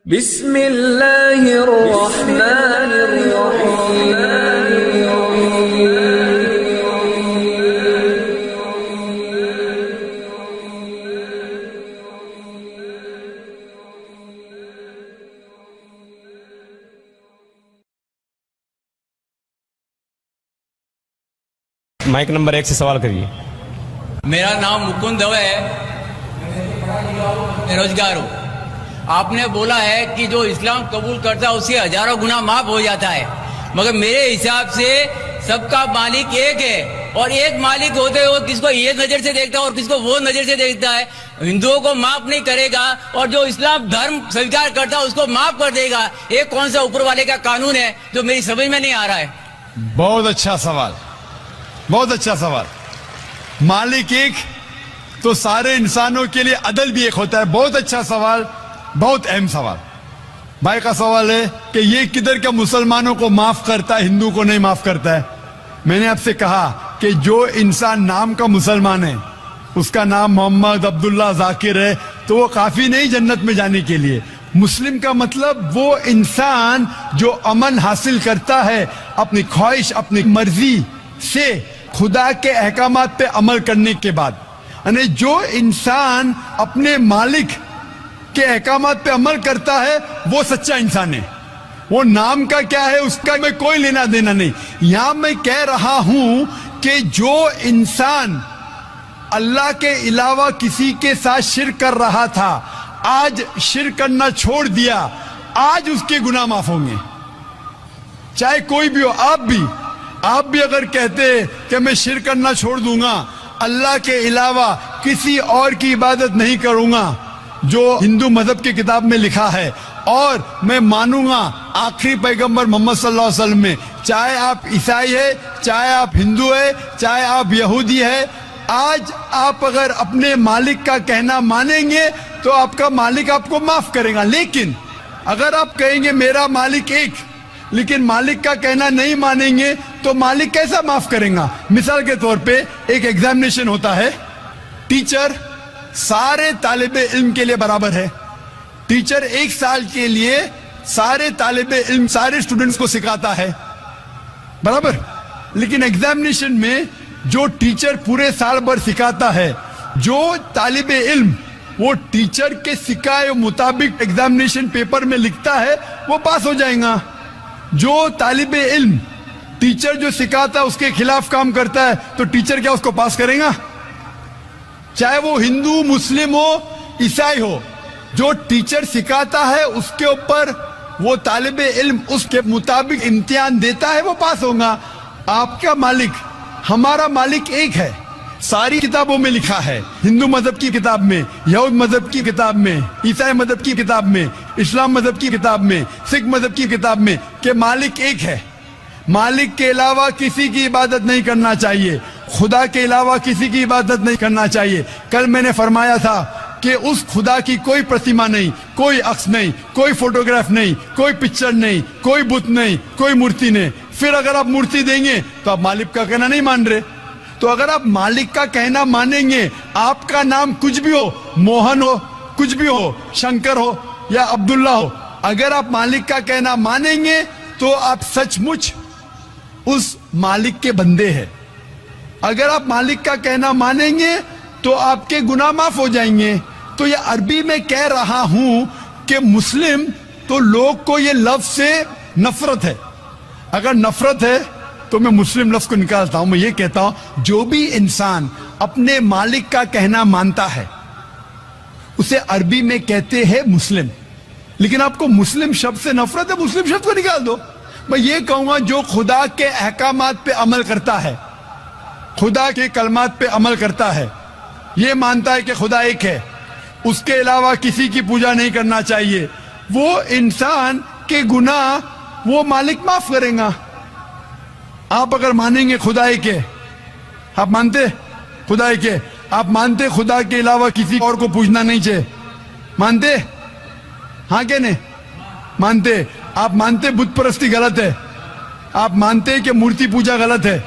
بسم اللہ الرحمن الرحیم۔ مائک نمبر 1 سے سوال کریے۔ میرا نام مکند دو ہے، بے روزگار ہوں۔ آپ نے بولا ہے کہ جو اسلام قبول کرتا ہے اس سے ہزاروں گنا معاف ہو جاتا ہے، مگر میرے حساب سے سب کا مالک ایک ہے، اور ایک مالک ہوتے ہوئے کس کو یہ نظر سے دیکھتا ہے اور کس کو وہ نظر سے دیکھتا ہے۔ ہندوؤں کو معاف نہیں کرے گا اور جو اسلام دھرم سویکار کرتا ہے اس کو معاف کر دے گا۔ ایک کون سا اوپر والے کا قانون ہے جو میری سمجھ میں نہیں آ رہا ہے؟ بہت اچھا سوال، بہت اچھا سوال۔ مالک ایک تو سارے انسانوں کے لیے عدل بھی ایک ہوتا ہے۔ بہت اچھا سوال، بہت اہم سوال۔ بھائی کا سوال ہے کہ یہ کدھر کا مسلمانوں کو معاف کرتا ہے، ہندو کو نہیں معاف کرتا ہے۔ میں نے آپ سے کہا کہ جو انسان نام کا مسلمان ہے، اس کا نام محمد عبداللہ ذاکر ہے، تو وہ کافی نہیں جنت میں جانے کے لیے۔ مسلم کا مطلب وہ انسان جو امن حاصل کرتا ہے اپنی خواہش، اپنی مرضی سے خدا کے احکامات پہ عمل کرنے کے بعد، یعنی جو انسان اپنے مالک کے احکامات پہ عمل کرتا ہے وہ سچا انسان ہے۔ وہ نام کا کیا ہے اس کا میں کوئی لینا دینا نہیں۔ یہاں میں کہہ رہا ہوں کہ جو انسان اللہ کے علاوہ کسی کے ساتھ شرک کر رہا تھا، آج شرک کرنا چھوڑ دیا، آج اس کے گناہ معاف ہوں گے، چاہے کوئی بھی ہو۔ آپ بھی اگر کہتے کہ میں شرک کرنا چھوڑ دوں گا، اللہ کے علاوہ کسی اور کی عبادت نہیں کروں گا جو ہندو مذہب کی کتاب میں لکھا ہے، اور میں مانوں گا آخری پیغمبر محمد صلی اللہ علیہ وسلم میں، چاہے آپ عیسائی ہے، چاہے آپ ہندو ہے، چاہے آپ یہودی ہے، آج آپ اگر اپنے مالک کا کہنا مانیں گے تو آپ کا مالک آپ کو معاف کرے گا۔ لیکن اگر آپ کہیں گے میرا مالک ایک، لیکن مالک کا کہنا نہیں مانیں گے تو مالک کیسا معاف کریں گا؟ مثال کے طور پہ ایک ایگزامینیشن ہوتا ہے، ٹیچر سارے طالب علم کے لیے برابر ہے۔ ٹیچر 1 سال کے لیے سارے طالب علم، سارے اسٹوڈنٹس کو سکھاتا ہے، برابر۔ لیکن ایگزامینیشن میں جو ٹیچر پورے سال بھر سکھاتا ہے، جو طالب علم وہ ٹیچر کے سکھائے مطابق ایگزامینیشن پیپر میں لکھتا ہے وہ پاس ہو جائے گا۔ جو طالب علم ٹیچر جو سکھاتا ہے اس کے خلاف کام کرتا ہے تو ٹیچر کیا اس کو پاس کرے گا؟ چاہے وہ ہندو، مسلم ہو، عیسائی ہو، جو ٹیچر سکھاتا ہے اس کے اوپر وہ طالب علم اس کے مطابق امتحان دیتا ہے وہ پاس ہوگا۔ آپ کا مالک، ہمارا مالک ایک ہے، ساری کتابوں میں لکھا ہے، ہندو مذہب کی کتاب میں، یہود مذہب کی کتاب میں، عیسائی مذہب کی کتاب میں، اسلام مذہب کی کتاب میں، سکھ مذہب کی کتاب میں، کہ مالک ایک ہے۔ مالک کے علاوہ کسی کی عبادت نہیں کرنا چاہیے، خدا کے علاوہ کسی کی عبادت نہیں کرنا چاہیے۔ کل میں نے فرمایا تھا کہ اس خدا کی کوئی پرتیما نہیں، کوئی عکس نہیں، کوئی فوٹوگراف نہیں، کوئی پکچر نہیں، کوئی بت نہیں، کوئی مورتی نہیں۔ پھر اگر آپ مورتی دیں گے تو آپ مالک کا کہنا نہیں مان رہے۔ تو اگر آپ مالک کا کہنا مانیں گے، آپ کا نام کچھ بھی ہو، موہن ہو، کچھ بھی ہو، شنکر ہو یا عبداللہ ہو، اگر آپ مالک کا کہنا مانیں گے تو آپ سچ مچ اس مالک کے بندے ہیں۔ اگر آپ مالک کا کہنا مانیں گے تو آپ کے گناہ معاف ہو جائیں گے۔ تو یہ عربی میں کہہ رہا ہوں کہ مسلم تو لوگ کو یہ لفظ سے نفرت ہے۔ اگر نفرت ہے تو میں مسلم لفظ کو نکالتا ہوں، میں یہ کہتا ہوں جو بھی انسان اپنے مالک کا کہنا مانتا ہے اسے عربی میں کہتے ہیں مسلم۔ لیکن آپ کو مسلم شبد سے نفرت ہے، مسلم شبد کو نکال دو۔ میں یہ کہوں گا جو خدا کے احکامات پہ عمل کرتا ہے، خدا کے کلمات پہ عمل کرتا ہے، یہ مانتا ہے کہ خدا ایک ہے، اس کے علاوہ کسی کی پوجا نہیں کرنا چاہیے، وہ انسان کے گناہ وہ مالک معاف کریں گا۔ آپ اگر مانیں گے خدا ایک ہے، آپ مانتے خدا ایک ہے، آپ مانتے خدا کے علاوہ کسی اور کو پوجنا نہیں چاہیے، مانتے؟ ہاں کہ نہیں مانتے؟ آپ مانتے بت پرستی غلط ہے، آپ مانتے کہ مورتی پوجا غلط ہے،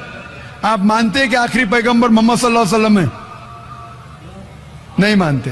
آپ مانتے کہ آخری پیغمبر محمد صلی اللہ علیہ وسلم ہے؟ نہیں مانتے۔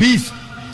20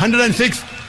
106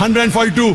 142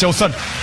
64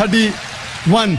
31।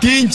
3,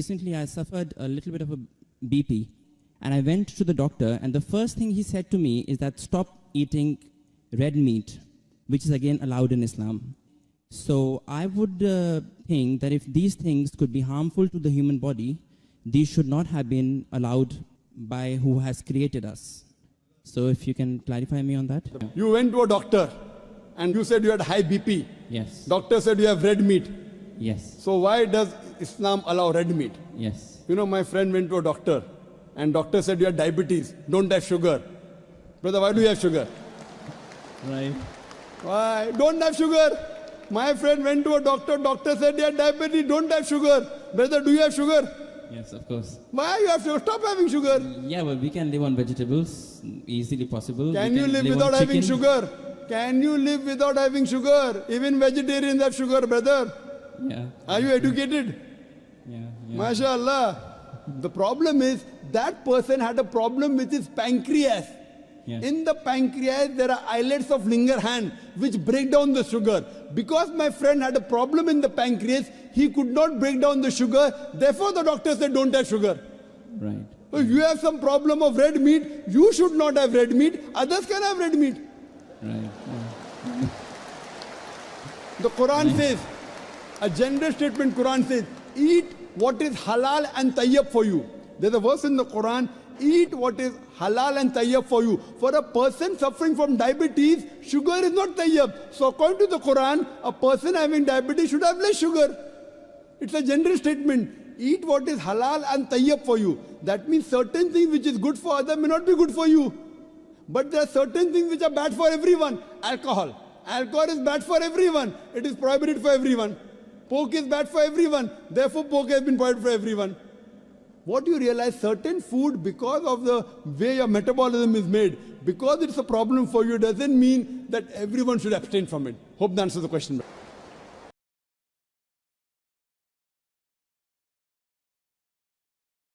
Recently I suffered a little bit of a BP and I went to the doctor and the first thing he said to me is that stop eating red meat, which is again allowed in Islam. So I would think that if these things could be harmful to the human body, these should not have been allowed by who has created us. So if you can clarify me on that. You went to a doctor and you said you had high BP. Yes. Doctor said you have red meat. Yes. So why does Islam allow red meat? Yes. You know, my friend went to a doctor and doctor said you have diabetes, don't have sugar. Brother, why do you have sugar? Right. Why? Don't have sugar. My friend went to a doctor, doctor said you have diabetes, don't have sugar. Brother, do you have sugar? Yes, of course. Why you have sugar? Stop having sugar. Yeah, but we can live on vegetables, easily possible. Can We you live on without having chicken. sugar? Can you live without having sugar? Even vegetarians have sugar, brother. Yeah. Are you educated? Yeah. MashaAllah. The problem is that person had a problem with his pancreas. Yeah. In the pancreas, there are islets of Langerhans which break down the sugar. Because my friend had a problem in the pancreas, he could not break down the sugar. Therefore, the doctor said, don't have sugar. Right. So if you have some problem of red meat, you should not have red meat. Others can have red meat. Right. The Quran says, a general statement Quran says, eat what is halal and tayyib for you. There's a verse in the Quran, eat what is halal and tayyib for you. For a person suffering from diabetes, sugar is not tayyib. So according to the Quran, a person having diabetes should have less sugar. It's a general statement. Eat what is halal and tayyib for you. That means certain things which is good for others may not be good for you. But there are certain things which are bad for everyone. Alcohol. Alcohol is bad for everyone. It is prohibited for everyone. Pork is bad for everyone. Therefore, pork has been prohibited for everyone. What you realize, certain food, because of the way your metabolism is made, because it's a problem for you, doesn't mean that everyone should abstain from it. Hope that answers the question.